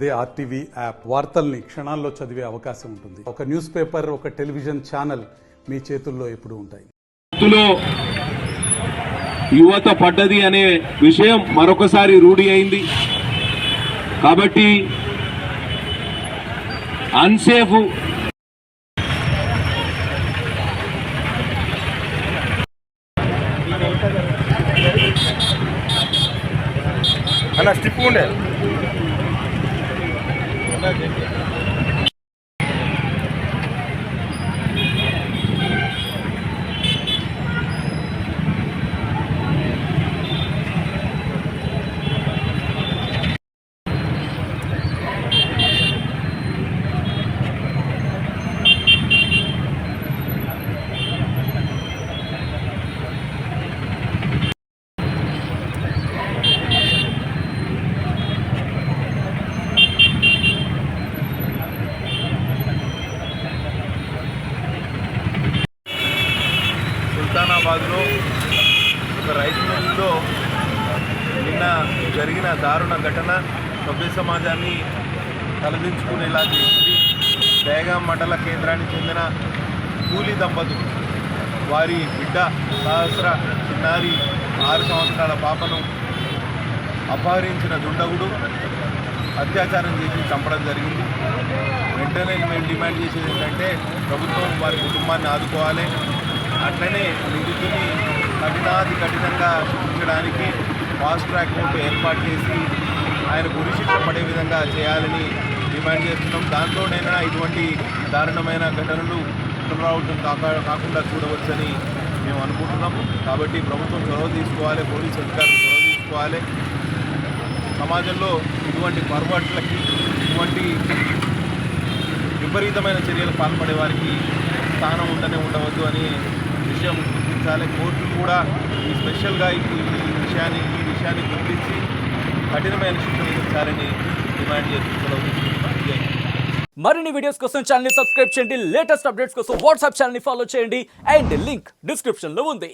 అదే RTV app వార్తల్ని క్షణాల్లో చదివే అవకాశం ఉంటుంది. ఒక న్యూస్ పేపర్, ఒక టెలివిజన్ ఛానల్ మీ చేతుల్లో ఎప్పుడూ ఉంటాయి. యువత పడ్డది అనే విషయం మరొకసారి రూఢి అయింది. కాబట్టి అన్సేఫ్ అలా స్టిప్ ఉండే సుల్తానాబాద్లో ఒక రైస్ మిల్లులో నిన్న జరిగిన దారుణ ఘటన సభ్య సమాజాన్ని తలదించుకునేలా చేసింది. దయగాం మండల కేంద్రానికి చెందిన కూలీ దంపతులు వారి బిడ్డ సహస్ర చిన్నారి 6 సంవత్సరాల పాపను అపహరించిన దుండగుడు అత్యాచారం చేసి చంపడం జరిగింది. వెంటనే మేము డిమాండ్ చేసేది ఏంటంటే ప్రభుత్వం వారి కుటుంబాన్ని ఆదుకోవాలి. అట్లనే నిందితుని కఠినంగా శిక్షించడానికి ఫాస్ట్ ట్రాక్ కోర్టు ఏర్పాటు చేసి ఆయన గురిశిక్ష పడే విధంగా చేయాలని డిమాండ్ చేస్తున్నాం. దాంతోనైనా ఇటువంటి దారుణమైన ఘటనలు పునరావృతం కాకుండా చూడవచ్చని మేము అనుకుంటున్నాం. కాబట్టి ప్రభుత్వం చొరవ తీసుకోవాలి, పోలీసు అధికారులు చొరవ తీసుకోవాలి. సమాజంలో ఇటువంటి పొరపాట్లకి, ఇటువంటి విపరీతమైన చర్యలు పాల్పడే వారికి స్థానం ఉండవద్దు అని విషయం గుర్తించాలి. కోర్టులు కూడా ఈ స్పెషల్గా ఈ విషయాన్ని గుర్తించి కఠినమైన శిక్ష విధించాలని డిమాండ్ చేస్తున్నాం. మరిన్ని వీడియోస్ కోసం ఛానల్ ని సబ్స్క్రైబ్ చేయండి. లేటెస్ట్ అప్డేట్స్ కోసం వాట్సాప్ ఛానల్ ని ఫాలో చేయండి. అండ్ లింక్ డిస్క్రిప్షన్ లో ఉంది.